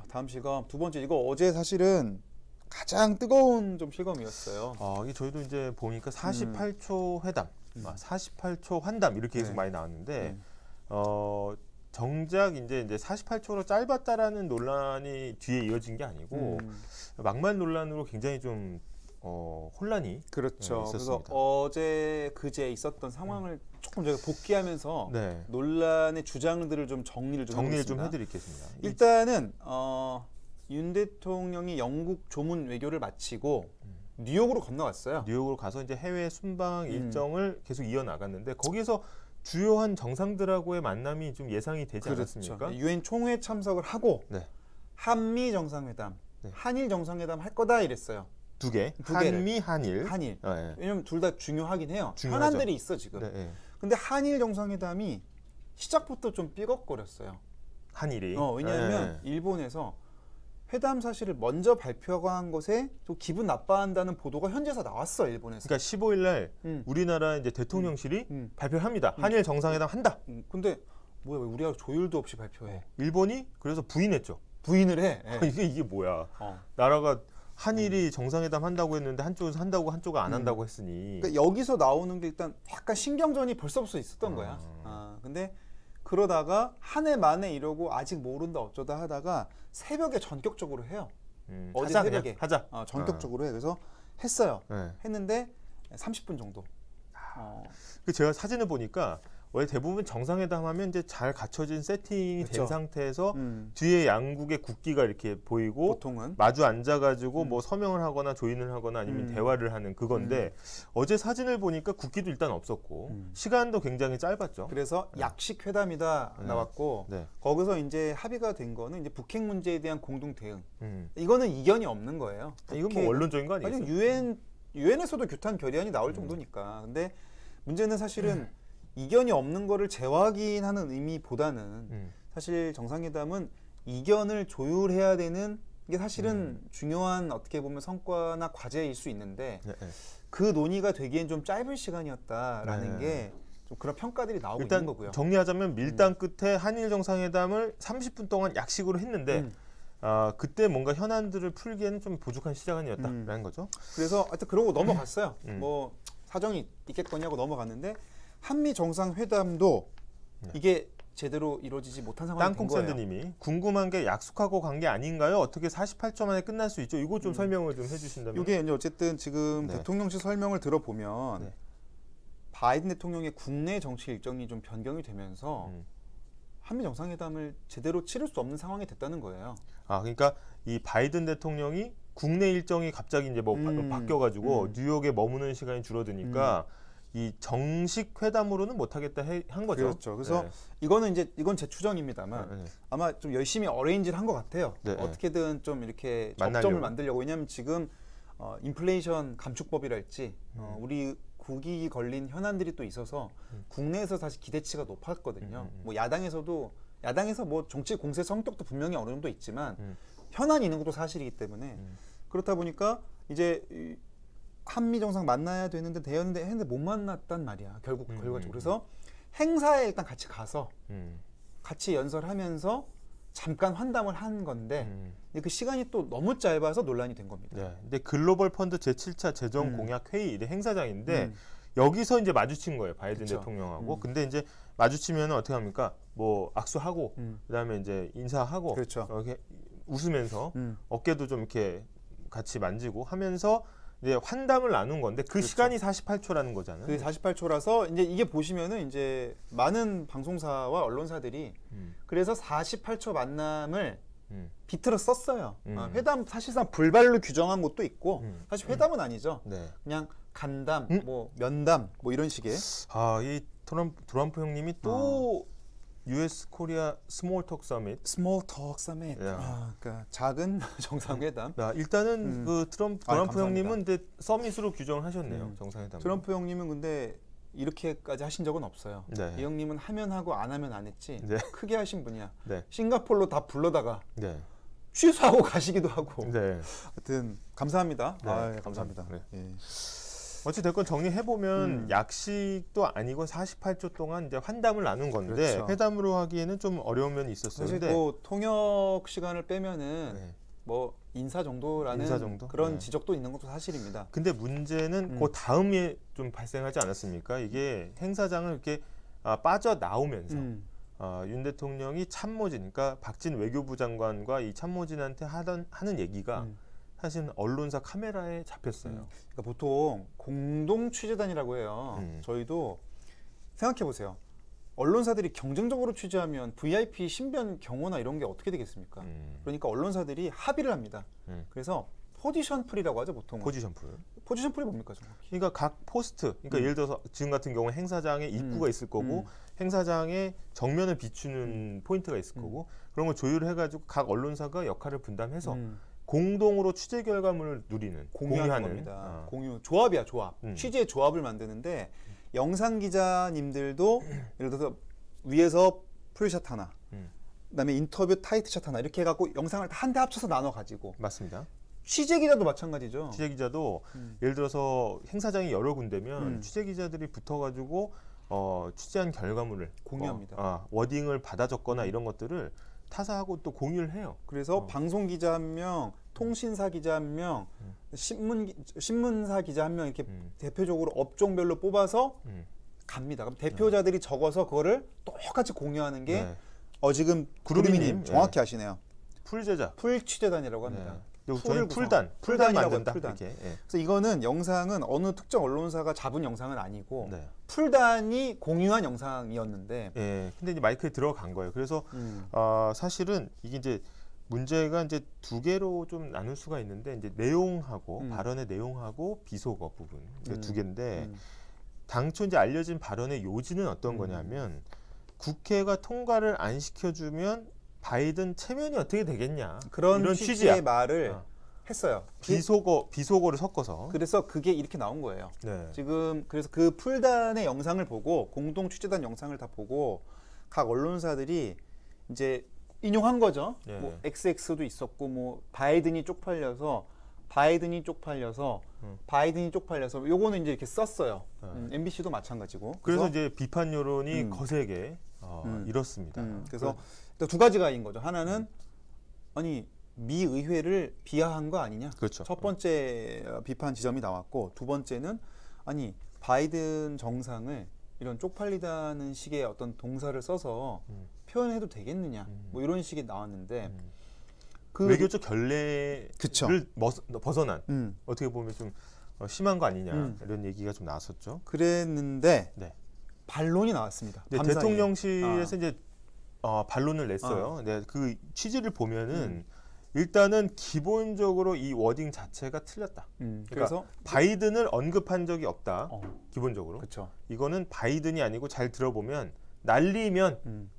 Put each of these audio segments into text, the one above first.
다음 실검 두 번째, 이거 어제 사실은 가장 뜨거운 좀 실검이었어요. 이게 저희도 이제 보니까 48초 회담, 48초 환담 이렇게 계속 많이 나왔는데 정작 이제 48초로 짧았다라는 논란이 뒤에 이어진 게 아니고 막말 논란으로 굉장히 좀 혼란이 그렇죠. 있었습니다. 그래서 어제 그제 있었던 상황을 조금 저희가 복귀하면서 네. 논란의 주장들을 좀 정리를 좀 해드리겠습니다. 일단은 윤 대통령이 영국 조문 외교를 마치고 뉴욕으로 건너갔어요. 뉴욕으로 가서 이제 해외 순방 일정을 계속 이어나갔는데 거기서 주요한 정상들하고의 만남이 좀 예상이 되지 않았습니까? 유엔 총회 참석을 하고 네. 한미 정상회담, 네. 한일 정상회담 할 거다 이랬어요. 두 개. 한미, 한일. 네. 왜냐면 둘 다 중요하긴 해요. 중요하죠. 현안들이 있어 지금. 네, 네. 근데 한일 정상회담이 시작부터 좀 삐걱거렸어요. 한일이. 왜냐하면 일본에서 회담 사실을 먼저 발표한 것에 좀 기분 나빠한다는 보도가 현지에서 나왔어, 일본에서. 그러니까 15일 날 우리나라 이제 대통령실이 발표합니다. 한일 정상회담 한다. 근데 뭐야, 왜 우리가 조율도 없이 발표해? 일본이 그래서 부인했죠. 부인을 해. 이게 뭐야? 나라가 한일이 정상회담 한다고 했는데 한쪽에서 한다고 한쪽은 안 한다고 했으니. 그러니까 여기서 나오는 게 일단 약간 신경전이 벌써부터 있었던 거야. 근데 그러다가 한 해 만에 이러고 아직 모른다 어쩌다 하다가 새벽에 전격적으로 해요. 어제 하자, 새벽에 하자. 전격적으로 해. 그래서 했어요. 네. 했는데 30분 정도. 제가 사진을 보니까 원래 대부분 정상회담 하면 이제 잘 갖춰진 세팅이 그렇죠. 된 상태에서 뒤에 양국의 국기가 이렇게 보이고 보통은 마주 앉아가지고 뭐 서명을 하거나 조인을 하거나 아니면 대화를 하는 그건데 어제 사진을 보니까 국기도 일단 없었고 시간도 굉장히 짧았죠. 그래서 약식 회담이다 나왔고 거기서 이제 합의가 된 거는 이제 북핵 문제에 대한 공동 대응. 이거는 이견이 없는 거예요. 이건 뭐 원론적인 거 아니겠어요? 유엔에서도 규탄 결의안이 나올 정도니까. 근데 문제는 사실은 이견이 없는 거를 재확인하는 의미보다는 사실 정상회담은 이견을 조율해야 되는 게 사실은 중요한 어떻게 보면 성과나 과제일 수 있는데 그 논의가 되기엔 좀 짧은 시간이었다라는 게 좀 그런 평가들이 나오고 있는 거고요. 정리하자면 밀당 끝에 한일 정상회담을 30분 동안 약식으로 했는데 그때 뭔가 현안들을 풀기에는 좀 부족한 시간이었다라는 거죠. 그래서 하여튼 그러고 넘어갔어요. 뭐 사정이 있겠거냐고 넘어갔는데 한미 정상회담도 이게 제대로 이루어지지 못한 상황이 된 거예요. 땅콩샌드님이 궁금한 게 약속하고 간 게 아닌가요? 어떻게 48초 만에 끝날 수 있죠? 이거 좀 설명을 좀 해주신다면. 이게 이제 어쨌든 지금 대통령실 설명을 들어보면 바이든 대통령의 국내 정치 일정이 좀 변경이 되면서 한미 정상회담을 제대로 치를 수 없는 상황이 됐다는 거예요. 그러니까 이 바이든 대통령이 국내 일정이 갑자기 이제 뭐 바뀌어가지고 뉴욕에 머무는 시간이 줄어드니까 이 정식 회담으로는 못하겠다 한 거죠. 그렇죠. 그래서 이건 제 추정입니다만 아마 좀 열심히 어레인지를 한 것 같아요. 어떻게든 좀 이렇게 접점을 만들려고. 왜냐하면 지금 인플레이션 감축법이랄지 우리 국익이 걸린 현안들이 또 있어서 국내에서 사실 기대치가 높았거든요. 뭐 야당에서 뭐 정치 공세 성격도 분명히 어느 정도 있지만 현안이 있는 것도 사실이기 때문에 그렇다 보니까 이제 한미 정상 만나야 되는데 했는데 못 만났단 말이야. 결국 결과적으로. 그래서 행사에 일단 같이 가서 같이 연설하면서 잠깐 환담을 한 건데 그 시간이 또 너무 짧아서 논란이 된 겁니다. 근데 글로벌 펀드 제7차 재정 공약 회의 행사장인데 여기서 이제 마주친 거예요. 바이든 대통령하고. 근데 이제 마주치면 어떻게 합니까? 뭐 악수하고 그다음에 이제 인사하고 이렇게 웃으면서 어깨도 좀 이렇게 같이 만지고 하면서 이제 환담을 나눈 건데 그 시간이 48초라는 거잖아요. 그 48초라서 이제 이게 보시면은 이제 많은 방송사와 언론사들이 그래서 48초 만남을 비틀어 썼어요. 회담 사실상 불발로 규정한 것도 있고 사실 회담은 아니죠. 그냥 간담, 뭐 면담, 뭐 이런 식의. 이 트럼프 형님이 또 US 코리아 스몰 톡 서밋. 그러니까 작은 정상회담. 일단은 그 트럼프 형님은 근데 서밋으로 규정을 하셨네요. 정상회담. 트럼프 형님은 근데 이렇게까지 하신 적은 없어요. 이 형님은 하면 하고 안 하면 안 했지. 크게 하신 분이야. 싱가포르로 다 불러다가 취소하고 가시기도 하고. 하여튼 감사합니다. 감사합니다. 어찌 됐건 정리해 보면 약식도 아니고 48조 동안 이제 환담을 나눈 건데 그렇죠. 회담으로 하기에는 좀 어려운 면이 있었어요. 사실 뭐 통역 시간을 빼면은 네. 뭐 인사 정도라는 인사 정도? 그런 네. 지적도 있는 것도 사실입니다. 근데 문제는 그 다음에 좀 발생하지 않았습니까? 이게 행사장을 이렇게 빠져나오면서 윤 대통령이 참모진, 그러니까 박진 외교부 장관과 이 참모진한테 하는 얘기가 사실은 언론사 카메라에 잡혔어요. 그러니까 보통 공동 취재단이라고 해요. 저희도 생각해 보세요. 언론사들이 경쟁적으로 취재하면 VIP 신변 경호나 이런 게 어떻게 되겠습니까? 그러니까 언론사들이 합의를 합니다. 그래서 포지션 풀이라고 하죠, 보통. 포지션 풀. 포지션 풀이 뭡니까, 정확히? 그러니까 각 포스트, 그러니까 예를 들어서 지금 같은 경우는 행사장에 입구가 있을 거고 행사장에 정면을 비추는 포인트가 있을 거고 그런 걸 조율해가지고 각 언론사가 역할을 분담해서 공동으로 취재 결과물을 누리는, 공유하는 겁니다. 공유, 조합이야, 조합. 취재 조합을 만드는데 영상 기자님들도 예를 들어서 위에서 풀샷 하나, 그다음에 인터뷰 타이트샷 하나 이렇게 해갖고 영상을 한 대 합쳐서 나눠 가지고. 맞습니다. 취재 기자도 마찬가지죠. 취재 기자도 예를 들어서 행사장이 여러 군데면 취재 기자들이 붙어가지고 취재한 결과물을 공유합니다. 워딩을 받아 적거나 이런 것들을 타사하고 또 공유를 해요. 그래서 방송 기자 한 명, 통신사 기자 한 명, 신문사 기자 한 명 이렇게 대표적으로 업종별로 뽑아서 갑니다. 그럼 대표자들이 적어서 그거를 똑같이 공유하는 게 지금 구름이님 정확히 아시네요. 풀제자, 풀취재단이라고 합니다. 저희 풀단이라고 한다. 풀단. 그래서 이거는 영상은 어느 특정 언론사가 잡은 영상은 아니고 풀단이 공유한 영상이었는데. 근데 이제 마이크에 들어간 거예요. 그래서 사실은 이게 이제 문제가 이제 두 개로 좀 나눌 수가 있는데 이제 내용하고 발언의 내용하고 비속어 부분 두 개인데 당초 이제 알려진 발언의 요지는 어떤 거냐면 국회가 통과를 안 시켜주면 바이든 체면이 어떻게 되겠냐 그런 이런 취지의 말을 했어요. 비속어를 섞어서. 그래서 그게 이렇게 나온 거예요. 네. 지금 그래서 그 풀단의 영상을 보고 공동 취재단 영상을 다 보고 각 언론사들이 이제 인용한 거죠. 네. 뭐 XX도 있었고 뭐 바이든이 쪽팔려서 바이든이 쪽팔려서 요거는 이제 이렇게 썼어요. MBC도 마찬가지고. 그래서 이제 비판 여론이 거세게 일었습니다. 그래서 두 가지가인 거죠. 하나는 아니 미 의회를 비하한 거 아니냐. 그렇죠. 첫 번째 비판 지점이 나왔고 두 번째는 아니 바이든 정상을 이런 쪽팔리다는 식의 어떤 동사를 써서 표현해도 되겠느냐. 뭐 이런 식이 나왔는데 그 외교적 결례를 벗어난 어떻게 보면 좀 심한 거 아니냐 이런 얘기가 좀 나왔었죠. 그랬는데 반론이 나왔습니다. 대통령실에서 이제 반론을 냈어요. 그 취지를 보면은 일단은 기본적으로 이 워딩 자체가 틀렸다. 그래서 바이든을 언급한 적이 없다. 기본적으로. 그쵸. 이거는 바이든이 아니고 잘 들어보면 날리면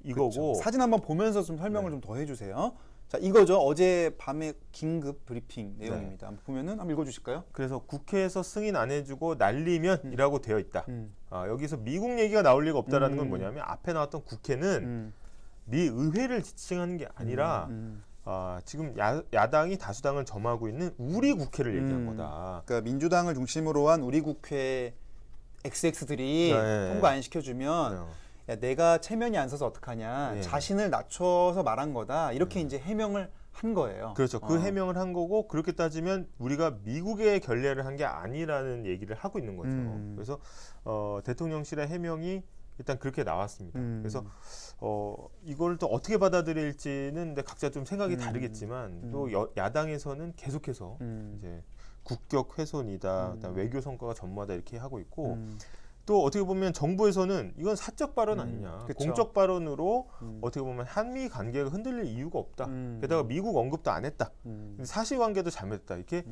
이거고. 그쵸. 사진 한번 보면서 좀 설명을 좀 더 해주세요. 자, 이거죠. 어제 밤에 긴급 브리핑 내용입니다. 한번 보면은 한번 읽어주실까요? 그래서 국회에서 승인 안 해주고 날리면이라고 되어 있다. 여기서 미국 얘기가 나올 리가 없다라는 건 뭐냐면 앞에 나왔던 국회는 미 의회를 지칭하는 게 아니라 지금 야당이 다수당을 점하고 있는 우리 국회를 얘기한 거다. 그러니까 민주당을 중심으로 한 우리 국회 XX들이 통과 안 시켜주면 야, 내가 체면이 안 서서 어떡하냐. 자신을 낮춰서 말한 거다. 이렇게 이제 해명을 한 거예요. 그렇죠. 그 해명을 한 거고 그렇게 따지면 우리가 미국의 결례를 한 게 아니라는 얘기를 하고 있는 거죠. 그래서 대통령실의 해명이 일단 그렇게 나왔습니다. 그래서 이걸 또 어떻게 받아들일지는 각자 좀 생각이 다르겠지만 또 야당에서는 계속해서 이제 국격 훼손이다, 외교 성과가 전무하다 이렇게 하고 있고 또 어떻게 보면 정부에서는 이건 사적 발언 아니냐, 공적 발언으로 어떻게 보면 한미 관계가 흔들릴 이유가 없다. 게다가 미국 언급도 안 했다. 사실관계도 잘못했다. 이렇게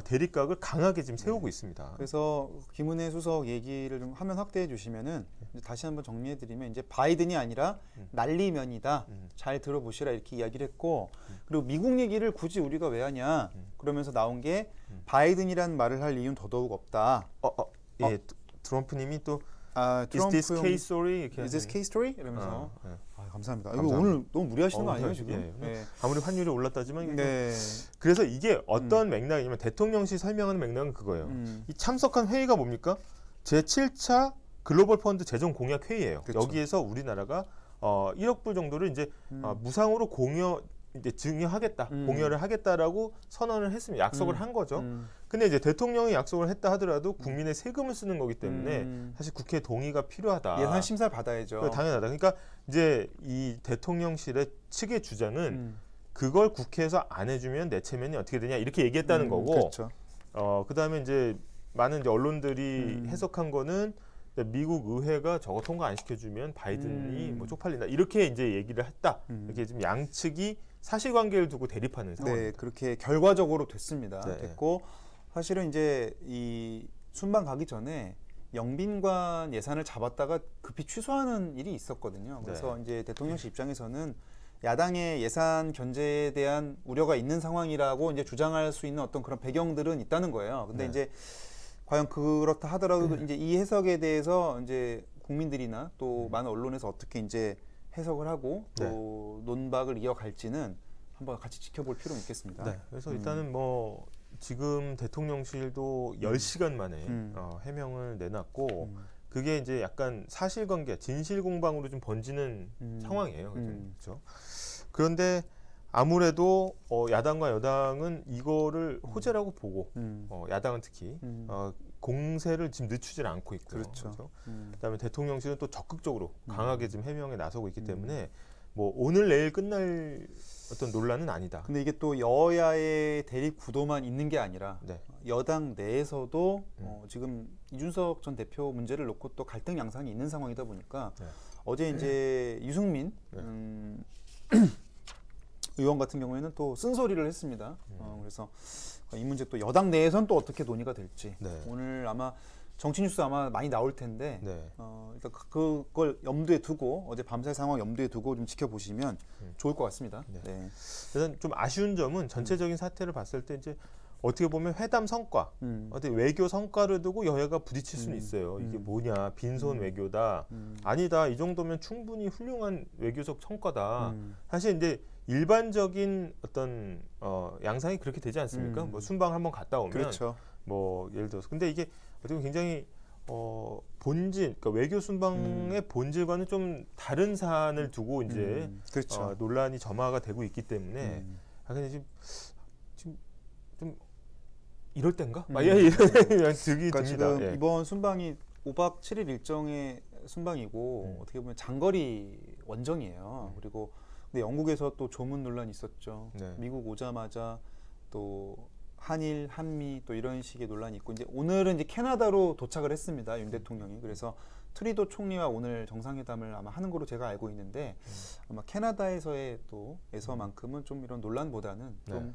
대립각을 강하게 지금 세우고 있습니다. 그래서 김은혜 수석 얘기를 좀 화면 확대해 주시면은 다시 한번 정리해드리면 이제 바이든이 아니라 날리면이다. 잘 들어보시라 이렇게 이야기를 했고 그리고 미국 얘기를 굳이 우리가 왜 하냐 그러면서 나온 게 바이든이라는 말을 할 이유는 더더욱 없다. 트럼프님이 또 Is this case story? Is this case story? 이러면서 감사합니다. 감사합니다. 이거 오늘 너무 무리하시는 거 아니에요 지금? 예. 네. 아무리 환율이 올랐다지만 네. 그래서 이게 어떤 맥락이냐면 대통령실 설명하는 맥락은 그거예요. 이 참석한 회의가 뭡니까? 제7차 글로벌 펀드 재정 공약 회의예요. 그쵸. 여기에서 우리나라가 1억 불 정도를 이제 무상으로 이제 증여하겠다, 공여를 하겠다라고 선언을 했습니다. 약속을 한 거죠. 근데 이제 대통령이 약속을 했다 하더라도 국민의 세금을 쓰는 거기 때문에 사실 국회 동의가 필요하다. 예산 심사를 받아야죠. 당연하다. 그러니까 이제 이 대통령실의 측의 주장은 그걸 국회에서 안 해주면 내 체면이 어떻게 되냐 이렇게 얘기했다는 거고. 그렇죠. 그다음에 이제 많은 이제 언론들이 해석한 거는 미국 의회가 저거 통과 안 시켜주면 바이든이 뭐 쪽팔린다 이렇게 이제 얘기를 했다. 이렇게 지금 양측이 사실관계를 두고 대립하는 상황입니다. 네, 그렇게 결과적으로 됐습니다. 네. 됐고 사실은 이제 이 순방 가기 전에 영빈관 예산을 잡았다가 급히 취소하는 일이 있었거든요. 그래서 이제 대통령실 입장에서는 야당의 예산 견제에 대한 우려가 있는 상황이라고 이제 주장할 수 있는 어떤 그런 배경들은 있다는 거예요. 근데 이제 과연 그렇다 하더라도 이제 이 해석에 대해서 이제 국민들이나 또 많은 언론에서 어떻게 이제 해석을 하고 또 논박을 이어갈지는 한번 같이 지켜볼 필요는 있겠습니다. 네, 그래서 일단은 뭐 지금 대통령실도 10시간 만에 해명을 내놨고 그게 이제 약간 사실관계, 진실공방으로 좀 번지는 상황이에요. 그렇죠? 그런데 아무래도 야당과 여당은 이거를 호재라고 보고 야당은 특히 공세를 지금 늦추질 않고 있고요. 그렇죠. 그다음에 대통령실은 또 적극적으로 강하게 지금 해명에 나서고 있기 때문에 뭐 오늘 내일 끝날 어떤 논란은 아니다. 근데 이게 또 여야의 대립 구도만 있는 게 아니라 여당 내에서도 지금 이준석 전 대표 문제를 놓고 또 갈등 양상이 있는 상황이다 보니까 어제 이제 유승민 의원 같은 경우에는 또 쓴소리를 했습니다. 그래서 이 문제 또 여당 내에선 또 어떻게 논의가 될지 오늘 아마 정치뉴스 아마 많이 나올 텐데 일단 그걸 염두에 두고 어제 밤새 상황 염두에 두고 좀 지켜보시면 좋을 것 같습니다. 일단 좀 아쉬운 점은 전체적인 사태를 봤을 때 이제 어떻게 보면 회담 성과, 어떻게 외교 성과를 두고 여야가 부딪힐 수는 있어요. 이게 뭐냐, 빈손 외교다. 아니다, 이 정도면 충분히 훌륭한 외교적 성과다. 사실 이제 일반적인 어떤 양상이 그렇게 되지 않습니까? 뭐 순방 한번 갔다 오면 그렇죠. 뭐 예를 들어서 근데 이게 어떻게 보면 굉장히 본질, 그러니까 외교 순방의 본질과는 좀 다른 사안을 두고 이제 그렇죠. 논란이 점화가 되고 있기 때문에 근데 지금 좀 이럴 땐가? 이런 득이 그러니까 듭니다. 지금 이번 순방이 5박 7일 일정의 순방이고 어떻게 보면 장거리 원정이에요. 그리고 근데 영국에서 또 조문 논란이 있었죠. 미국 오자마자 또 한일, 한미 또 이런 식의 논란이 있고 이제 오늘은 이제 캐나다로 도착을 했습니다. 윤 대통령이. 그래서 트리도 총리와 오늘 정상회담을 아마 하는 걸로 제가 알고 있는데 아마 캐나다에서의 또 에서만큼은 좀 이런 논란보다는 좀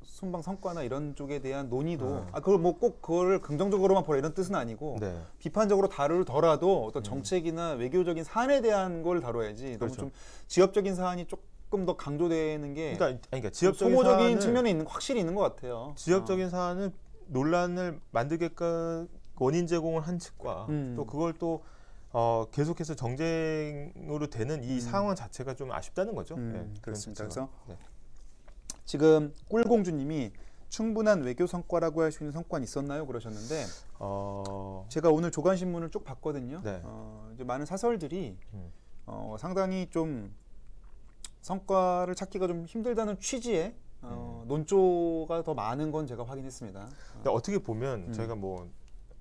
순방 성과나 이런 쪽에 대한 논의도 그걸 뭐 꼭 그걸 긍정적으로만 보라 이런 뜻은 아니고 비판적으로 다루더라도 어떤 정책이나 외교적인 사안에 대한 걸 다뤄야지 너무 좀 지역적인 사안이 조금 더 강조되는 게 그러니까 지역적인 소모적인 측면이 확실히 있는 것 같아요. 지역적인 사안을 논란을 만들게끔 원인 제공을 한 측과 또 그걸 또 계속해서 정쟁으로 되는 이 상황 자체가 좀 아쉽다는 거죠. 그렇습니다. 그래서 지금 꿀공주님이 충분한 외교 성과라고 할 수 있는 성과는 있었나요? 그러셨는데 제가 오늘 조간신문을 쭉 봤거든요. 이제 많은 사설들이 상당히 좀 성과를 찾기가 좀 힘들다는 취지의 논조가 더 많은 건 제가 확인했습니다. 근데 어떻게 보면 저희가 뭐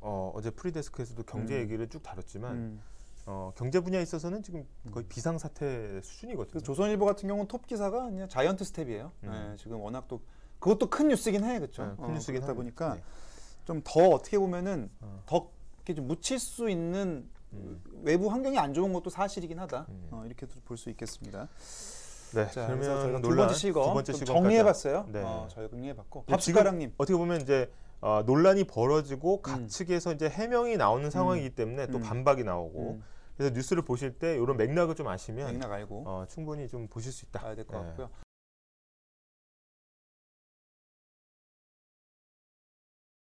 어제 프리데스크에서도 경제 얘기를 쭉 다뤘지만 경제 분야에 있어서는 지금 거의 비상사태 수준이거든요. 조선일보 같은 경우는 톱 기사가 그냥 자이언트 스텝이에요. 지금 워낙 또 그것도 큰 뉴스긴 해, 그렇죠? 큰 뉴스긴 하다 보니까 좀 더 어떻게 보면은 더 이렇게 좀 묻힐 수 있는 외부 환경이 안 좋은 것도 사실이긴 하다. 이렇게 볼 수 있겠습니다. 자, 그러면 두 번째 시거 정리해봤어요. 정리해봤고 밥숟가락님 어떻게 보면 이제 논란이 벌어지고 각측에서 이제 해명이 나오는 상황이기 때문에 또 반박이 나오고 그래서 뉴스를 보실 때 이런 맥락을 좀 아시면 맥락 알고 충분히 좀 보실 수 있다. 봐야 될 것 같고요.